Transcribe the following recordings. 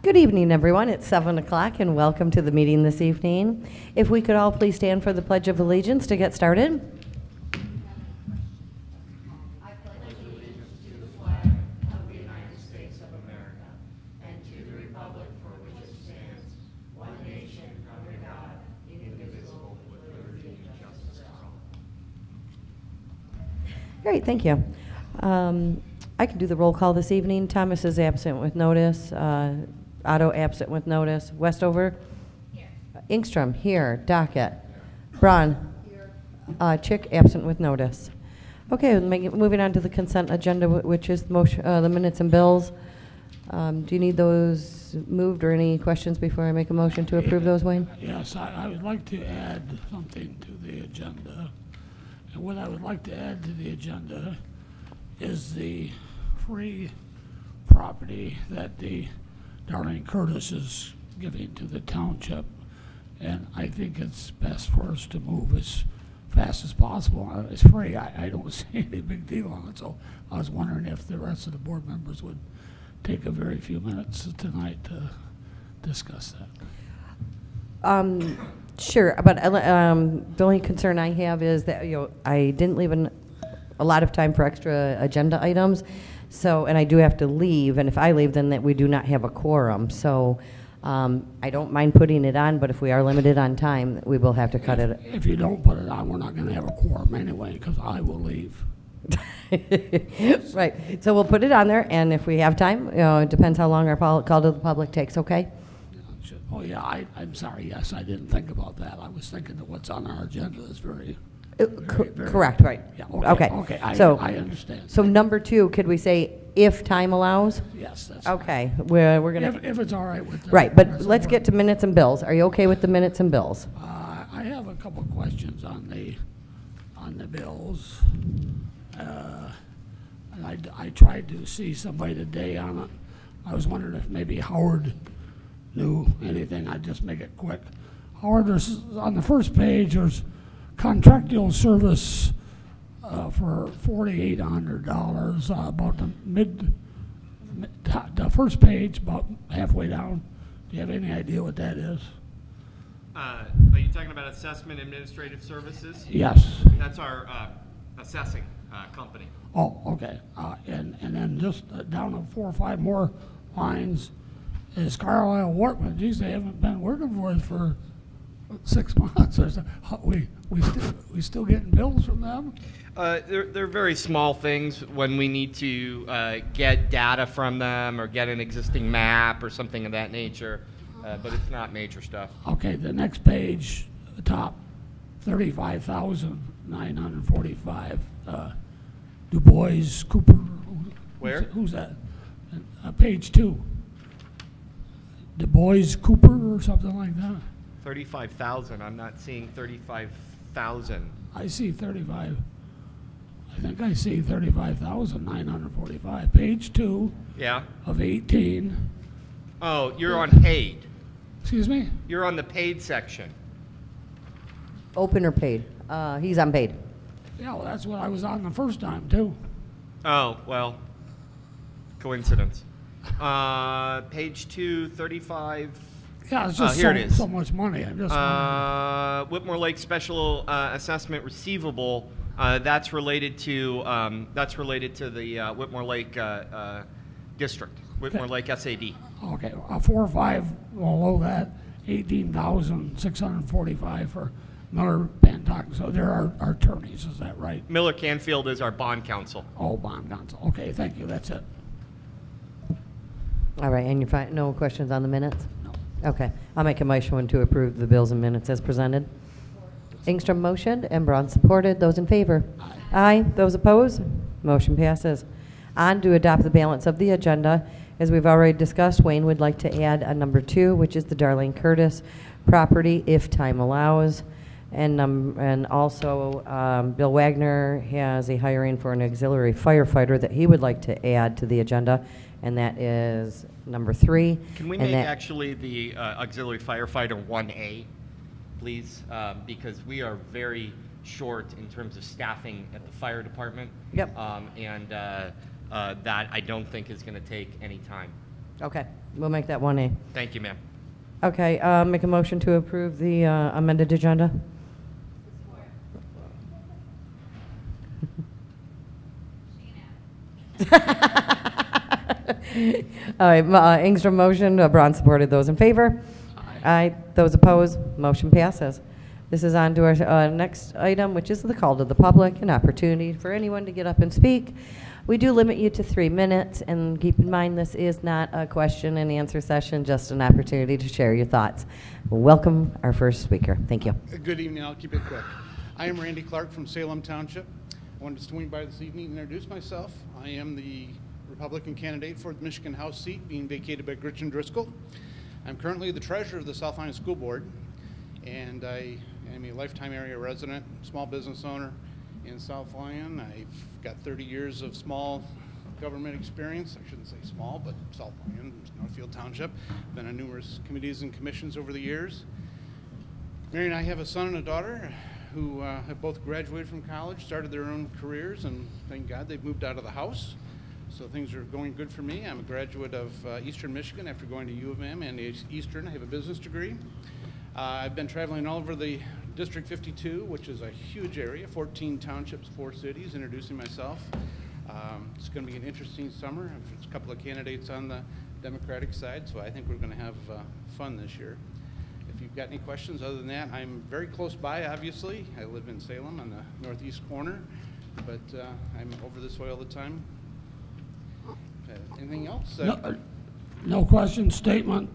Good evening, everyone. It's 7 o'clock, and welcome to the meeting this evening. If we could all please stand for the Pledge of Allegiance to get started. I pledge allegiance to the flag of the United States of America and to the republic for which it stands, one nation, under God, indivisible, with liberty and justice for all. Great, thank you. I can do the roll call this evening. Thomas is absent with notice. Otto absent with notice. Westover? Here. Ingstrom, here. Dockett? Braun? Here. Chick, absent with notice. Okay, moving on to the consent agenda, which is the minutes and bills. Do you need those moved or any questions before I make a motion to approve those, Wayne? Yes, I would like to add something to the agenda. And what I would like to add to the agenda is the free property that the Darlene Curtis is giving to the township, and I think it's best for us to move as fast as possible. It's free. I don't see any big deal on it, so I was wondering if the rest of the board members would take a very few minutes tonight to discuss that. Sure, but the only concern I have is that I didn't leave a lot of time for extra agenda items. So, and I do have to leave, and if I leave, then that we do not have a quorum. So, I don't mind putting it on, but if we are limited on time, we will have to cut it. If you don't put it on, we're not going to have a quorum anyway, because I will leave. Right. So we'll put it on there, and if we have time, it depends how long our call to the public takes. Okay. Oh yeah, I'm sorry. Yes, I didn't think about that. I was thinking that what's on our agenda is very correct, right. Yeah, okay. I understand. So number 2, could we say if time allows? Yes, that's okay. We're going to... If it's all right with the... Right, but let's get to minutes and bills. Are you okay with the minutes and bills? I have a couple of questions on the bills. And I tried to see somebody today on it. I was wondering if maybe Howard knew anything. I'd just make it quick. Howard, there's, on the first page, there's contractual service for $4,800, about the first page, about halfway down. Do you have any idea what that is? Are you talking about assessment administrative services? Yes. That's our assessing company. Oh, okay. And then just down 4 or 5 more lines is Carlisle Workman. Geez, they haven't been working for us for 6 months. We still getting bills from them? They're very small things when we need to get data from them or get an existing map or something of that nature, but it's not major stuff. Okay, the next page, the top, $35,945. Du Bois Cooper. Where? Who's that? Page 2. Du Bois Cooper or something like that. 35,000. I'm not seeing 35,000. I see 35. I think I see 35,945. Page 2. Yeah. Of 18. Oh, you're on paid. Excuse me? You're on the paid section. Open or paid? He's on paid. Yeah, well, that's what I was on the first time, too. Oh, well, coincidence. Page 2, 35. Yeah, it's just here it is. So much money. I'm just Whitmore Lake Special Assessment Receivable. That's related to the Whitmore Lake District, Whitmore Lake SAD. Okay, 4 or 5 below that, 18,645 for Miller Pantock. So there are attorneys, is that right? Miller Canfield is our bond counsel. Oh, bond counsel. Okay, thank you. That's it. All right, and no questions on the minutes? No. Okay, I'll make a motion to approve the bills and minutes as presented. Ingstrom motioned and Braun supported. Those in favor? Aye. Aye. Those opposed? Motion passes. On to adopt the balance of the agenda. As we've already discussed, Wayne would like to add a number 2, which is the Darlene Curtis property, if time allows. And also Bill Wagner has a hiring for an auxiliary firefighter that he would like to add to the agenda, and that is number 3. Can we make actually the auxiliary firefighter 1A, please? Because we are very short in terms of staffing at the fire department. Yep. And that I don't think is going to take any time. Okay. We'll make that 1A. Thank you, ma'am. Okay, make a motion to approve the amended agenda. All right, Ingstrom motion, Braun supported. Those in favor? Aye. Those opposed? Motion passes. This is on to our next item, which is the call to the public, an opportunity for anyone to get up and speak. We do limit you to 3 minutes, and keep in mind this is not a question and answer session, just an opportunity to share your thoughts. Welcome our first speaker. Thank you. Good evening. I'll keep it quick. I am Randy Clark from Salem Township. I wanted to swing by this evening and introduce myself. I am the Republican candidate for the Michigan House seat being vacated by Gretchen Driscoll. I'm currently the treasurer of the South Lyon School Board, and I am a lifetime area resident, small business owner in South Lyon. I've got 30 years of small government experience. I shouldn't say small, but South Lyon, Northfield Township. Been on numerous committees and commissions over the years. Mary and I have a son and a daughter who have both graduated from college, started their own careers, and thank God they've moved out of the house. So things are going good for me. I'm a graduate of Eastern Michigan after going to U of M and Eastern. I have a business degree. I've been traveling all over the District 52, which is a huge area, 14 townships, 4 cities, introducing myself. It's going to be an interesting summer. There's a couple of candidates on the Democratic side, so I think we're going to have fun this year. If you've got any questions other than that, I'm very close by, obviously. I live in Salem on the northeast corner, but I'm over this way all the time. Anything else? No question, statement.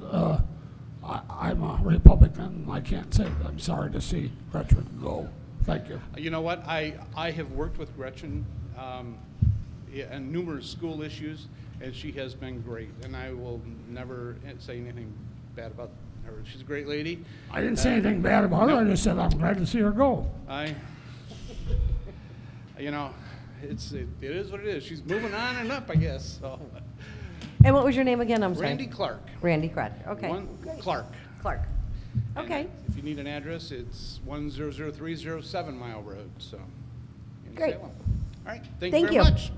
I'm a Republican. I can't say I'm sorry to see Gretchen go. Thank you. You know what? I have worked with Gretchen on numerous school issues, and she has been great. And I will never say anything bad about her. She's a great lady. I didn't say anything bad about her. No. I just said I'm glad to see her go. You know, it is what it is. She's moving on and up, I guess. So. And what was your name again? I'm sorry. Randy Clark. Randy Clark. Okay. Clark. Clark. Okay. And if you need an address, it's 100307 Mile Road. So. In Great. Salem. All right. Thank you very much.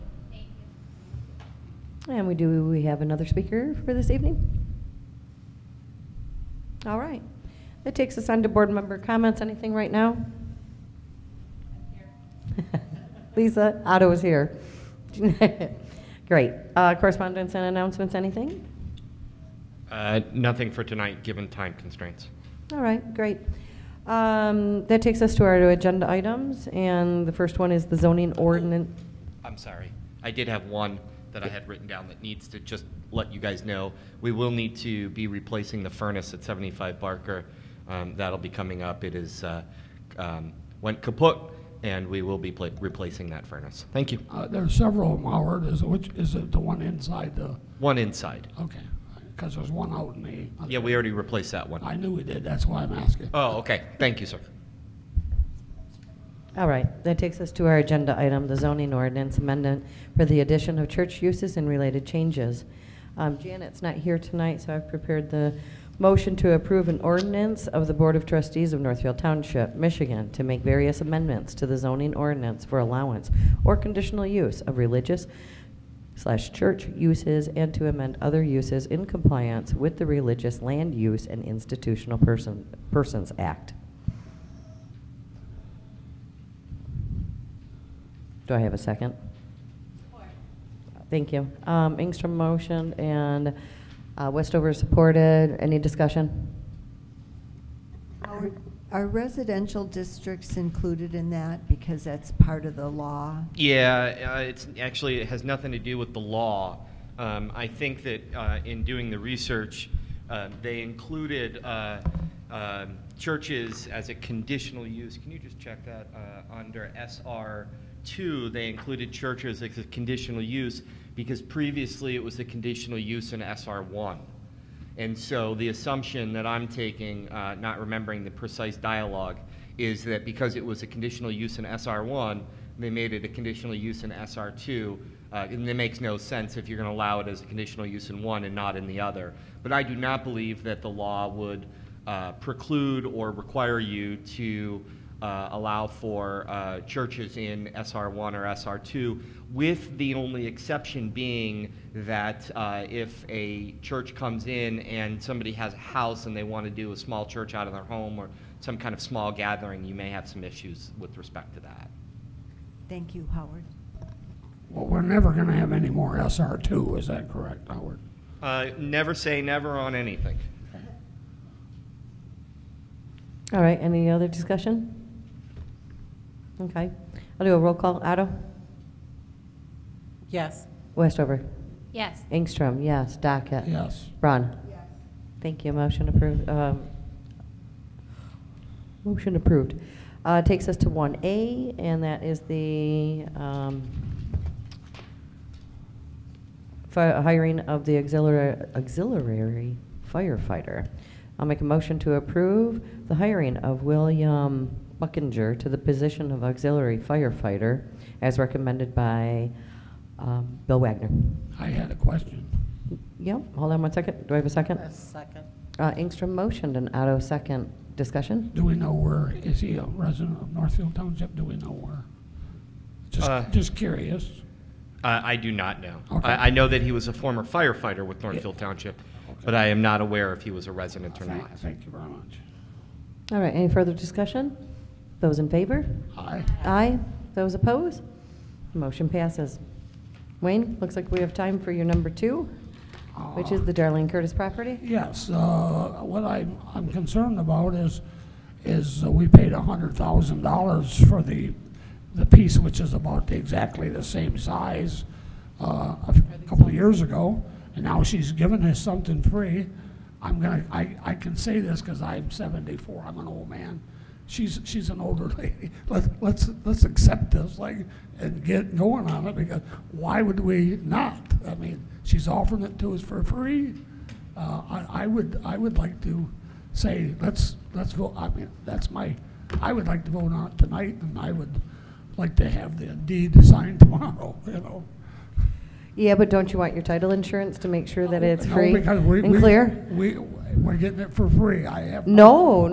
And we have another speaker for this evening? All right. That takes us on to board member comments. Anything right now? Lisa, Otto is here. Great. Correspondence and announcements, anything? Nothing for tonight, given time constraints. All right, great. That takes us to our agenda items, and the first one is the zoning ordinance. I'm sorry. I did have one that I had written down that needs to just let you guys know. We will need to be replacing the furnace at 75 Barker. That'll be coming up. It is went kaput, and we will be replacing that furnace. Thank you. There's several of them, Howard. Which is it? The one inside the? One inside. Okay, because there's one out in the. Yeah, we already replaced that one. I knew we did. That's why I'm asking. Oh, okay. Thank you, sir. All right, that takes us to our agenda item, the zoning ordinance amendment for the addition of church uses and related changes. Janet's not here tonight, so I've prepared the motion to approve an ordinance of the Board of Trustees of Northfield Township, Michigan, to make various amendments to the zoning ordinance for allowance or conditional use of religious/church uses and to amend other uses in compliance with the Religious Land Use and Institutional Persons Act. Do I have a second? Support. Thank you. Ingstrom motion and Westover supported. Any discussion? Are residential districts included in that because that's part of the law? Yeah, it has nothing to do with the law. I think that in doing the research, they included churches as a conditional use. Can you just check that under SR2? They included churches as a conditional use because previously it was a conditional use in SR1. And so the assumption that I'm taking, not remembering the precise dialogue, is that because it was a conditional use in SR1, they made it a conditional use in SR2, and it makes no sense if you're going to allow it as a conditional use in one and not in the other. But I do not believe that the law would preclude or require you to allow for churches in SR1 or SR2, with the only exception being that if a church comes in and somebody has a house and they want to do a small church out of their home or some kind of small gathering, you may have some issues with respect to that. Thank you, Howard. Well, we're never going to have any more SR2, is that correct, Howard? Never say never on anything. All right, any other discussion? Okay. I'll do a roll call. Otto? Yes. Westover? Yes. Ingstrom, yes. Docket? Yes. Braun? Yes. Thank you. Motion approved. Motion approved. Takes us to 1A, and that is the hiring of the auxiliary firefighter. I'll make a motion to approve the hiring of William Buckinger to the position of auxiliary firefighter as recommended by Bill Wagner. I had a question. Yep, hold on one second. Do I have a second? A second. Ingstrom motioned and Otto second. Discussion? Do we know where, is he a resident of Northfield Township? Do we know where? Just curious. I do not know. Okay. I know that he was a former firefighter with Northfield Township, but I am not aware if he was a resident or not. Thank you very much. All right, any further discussion? Those in favor? Aye. Aye. Those opposed? Motion passes. Wayne, looks like we have time for your number 2, which is the Darlene Curtis property. Yes, what I'm concerned about is we paid $100,000 for the piece, which is about exactly the same size a couple of years ago, and now she's given us something free. I can say this because I'm 74. I'm an old man. She's an older lady. Let's accept this and get going on it, because why would we not? I mean, she's offering it to us for free. I would like to say let's vote. I mean, I would like to vote on it tonight, and I would like to have the deed signed tomorrow. Yeah, but don't you want your title insurance to make sure that it's No, free because and clear? We're getting it for free. I have No.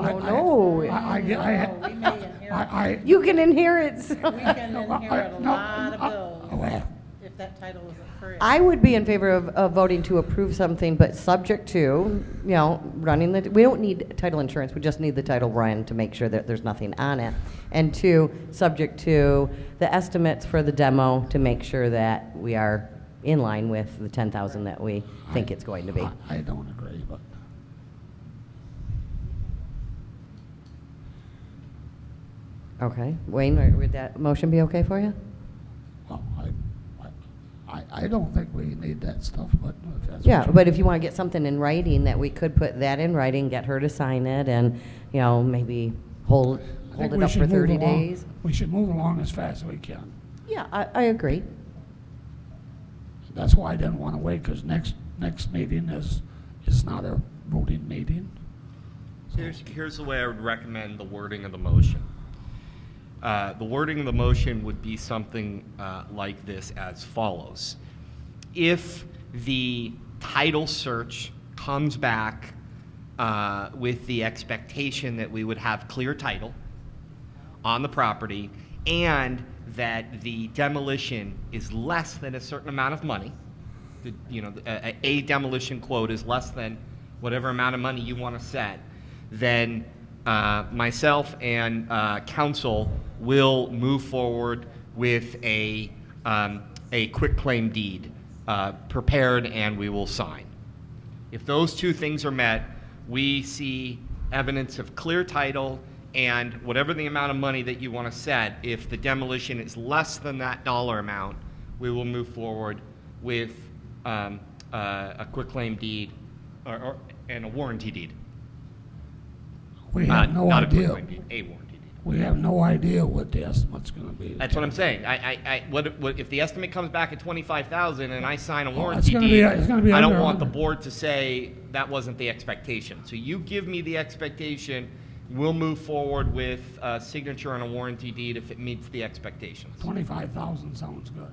You can inherit. We can inherit a lot of bills if that title isn't free. I would be in favor of voting to approve something, but subject to, running we don't need title insurance, we just need the title run to make sure that there's nothing on it. And 2, subject to the estimates for the demo to make sure that we are in line with the 10,000 that we think it's going to be. I don't agree, but. Okay. Wayne, would that motion be okay for you? Well, I don't think we need that stuff, but if that's Yeah, what you- but if you want to get something in writing, that we could put that in writing, get her to sign it, and, maybe hold I think it we up should for 30 move along. days. We should move along as fast as we can. Yeah, I agree. That's why I didn't want to wait, because next meeting is not a voting meeting. Here's the way I would recommend the wording of the motion. The wording of the motion would be something like this as follows. If the title search comes back with the expectation that we would have clear title on the property and that the demolition is less than a certain amount of money, a demolition quote is less than whatever amount of money you want to set, then myself and council will move forward with a quitclaim deed prepared, and we will sign. If those 2 things are met, we see evidence of clear title and whatever the amount of money that you want to set. If the demolition is less than that dollar amount, we will move forward with a quitclaim deed and a warranty deed. We have no not idea. A quitclaim deed, a warranty deed. We have no idea what the estimate's going to be. That's what I'm saying. What if the estimate comes back at 25,000 and I sign a it's warranty gonna deed? it's gonna be I don't under want the 100. board to say that wasn't the expectation. So you give me the expectation, we'll move forward with a signature on a warranty deed if it meets the expectations. 25,000 sounds good.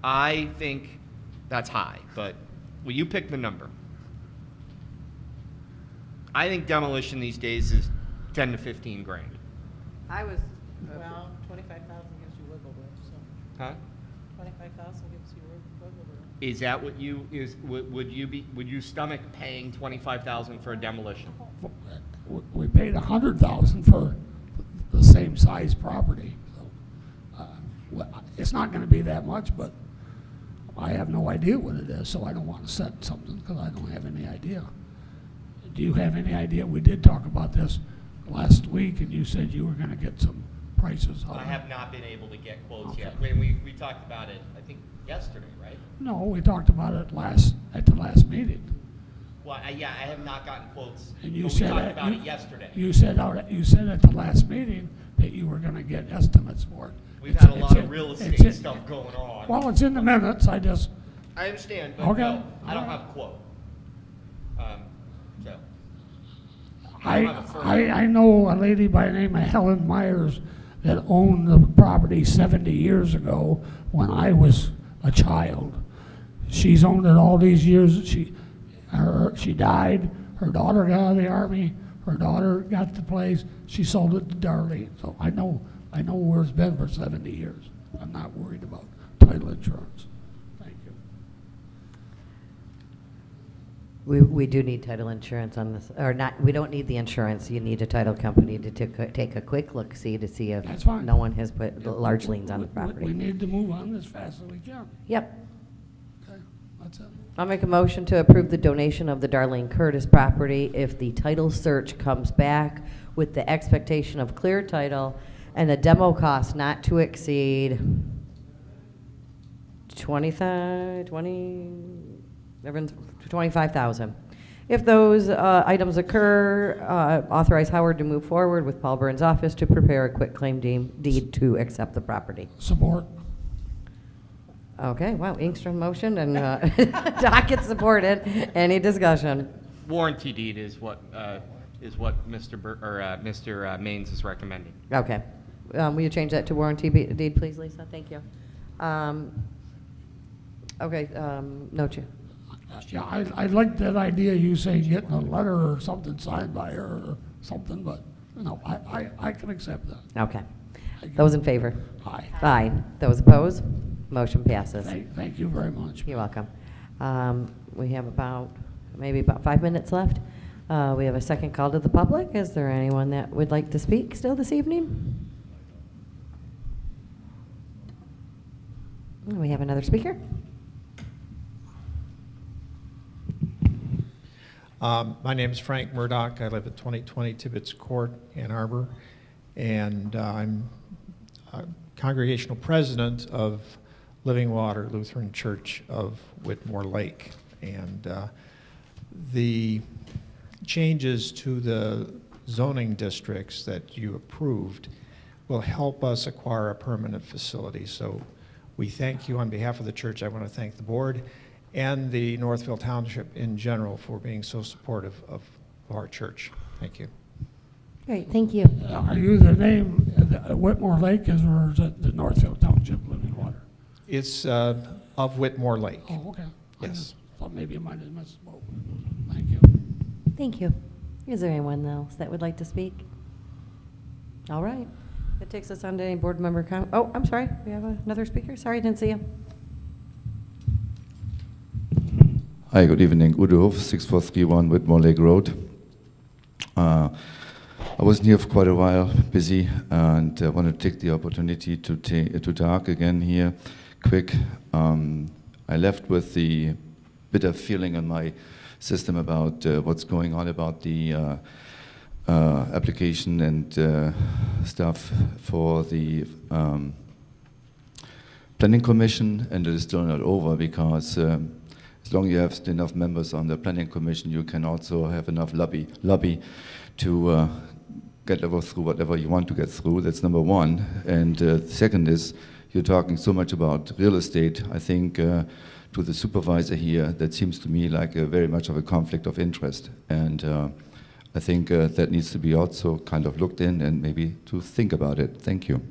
I think that's high, but will you pick the number? I think demolition these days is 10 to 15 grand. I was, Well, 25,000 gives you wiggle room, so Huh? 25,000 gives you wiggle room. Is that what you, would you stomach paying 25,000 for a demolition? We paid 100,000 for the same size property. So, it's not gonna be that much, but I have no idea what it is, so I don't wanna set something, because I don't have any idea. Do you have any idea? We did talk about this last week, and you said you were gonna get some prices. I have not been able to get quotes yet. Okay. We talked about it, I think, yesterday, right? No, we talked about it at the last meeting. Well, yeah, I have not gotten quotes, And you but we said talked that- about you- it yesterday. You said at the last meeting that you were gonna get estimates for it. We've had a It's lot in- of real it's estate in- stuff going on. Well, it's in the minutes, I understand, but Okay. no, I don't have a quote. So. I don't have a firm- I know a lady by the name of Helen Myers that owned the property 70 years ago when I was a child. She's owned it all these years. She died, her daughter got out of the Army, her daughter got the place, she sold it to Darlene. So I know where it's been for 70 years. I'm not worried about title insurance. Thank you. we do need title insurance on this, or not, we don't need the insurance. You need a title company to take a quick look, see to see if That's fine. no one has put large liens on the We property. need to move on as fast as we can. Yep. Okay, that's it. I'll make a motion to approve the donation of the Darlene Curtis property if the title search comes back with the expectation of clear title and a demo cost not to exceed 25,000. If those items occur, authorize Howard to move forward with Paul Burns' office to prepare a quick claim deed to accept the property. Support. Okay, wow, Ingstrom motion and Docket supported. Any discussion? Warranty deed is what Mr. Maines is recommending. Okay. Will you change that to warranty deed, please, Lisa? Thank you. Okay, no change. Yeah, I like that idea, you saying getting a letter or something signed by her or something, but, no, I can accept that. Okay. Those in favor? Aye. Aye. Those opposed? Motion passes. Thank you very much. You're welcome. We have maybe about 5 minutes left. We have a second call to the public. Is there anyone that would like to speak still this evening? We have another speaker. My name is Frank Murdoch. I live at 2020 Tibbetts Court, Ann Arbor, and I'm a congregational president of Living Water Lutheran Church of Whitmore Lake. And the changes to the zoning districts that you approved will help us acquire a permanent facility. So we thank you on behalf of the church. I want to thank the board and the Northfield Township in general for being so supportive of our church. Thank you. Great, thank you. Are you the name, Whitmore Lake is, or is it the Northfield Township Living Water? It's of Whitmore Lake. Oh, okay. I Yes. just thought maybe I might have misspoke. Thank you. Thank you. Is there anyone else that would like to speak? All right. That takes us on to any board member comment. Oh, I'm sorry. We have another speaker. Sorry, I didn't see you. Hi, good evening. Udo Hof, 6431 Whitmore Lake Road. I wasn't here for quite a while, busy, and wanted to take the opportunity to talk again here, quick. I left with the bitter feeling in my system about what's going on about the application and stuff for the Planning Commission, and it is still not over because as long as you have enough members on the Planning Commission, you can also have enough lobby to get through whatever you want to get through. That's number one. And second is, you're talking so much about real estate. I think to the supervisor here, that seems to me like very much of a conflict of interest. And I think that needs to be also kind of looked in and maybe to think about it. Thank you.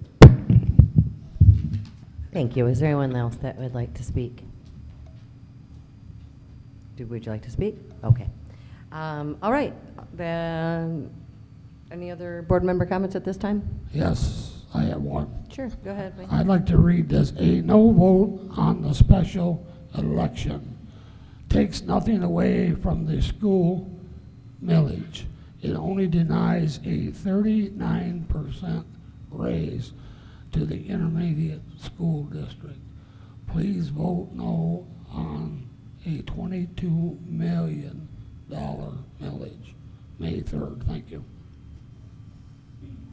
Thank you. Is there anyone else that would like to speak? Would you like to speak? Okay. All right. Then Any other board member comments at this time? Yes, I have one. Sure, go ahead. Wayne. I'd like to read this. A no vote on the special election takes nothing away from the school millage. It only denies a 39% raise to the intermediate school district. Please vote no on a $22 million millage. May 3rd. Thank you.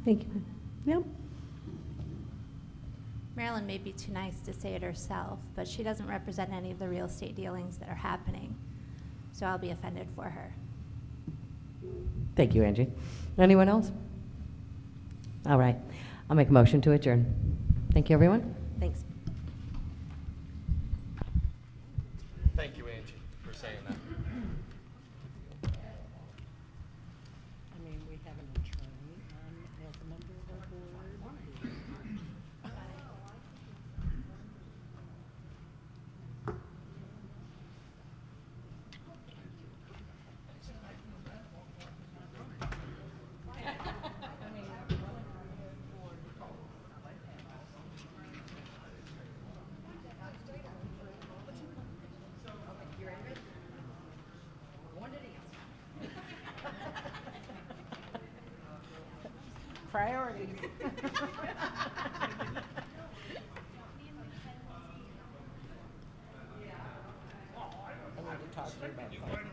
Thank you. Yep. Marilyn may be too nice to say it herself, but she doesn't represent any of the real estate dealings that are happening. So I'll be offended for her. Thank you, Angie. Anyone else? All right. I'll make a motion to adjourn. Thank you, everyone. Thanks. Thank you, Angie, for saying that. I mean, we have an attorney as a member of our board. Priorities. I need to talk to you about something.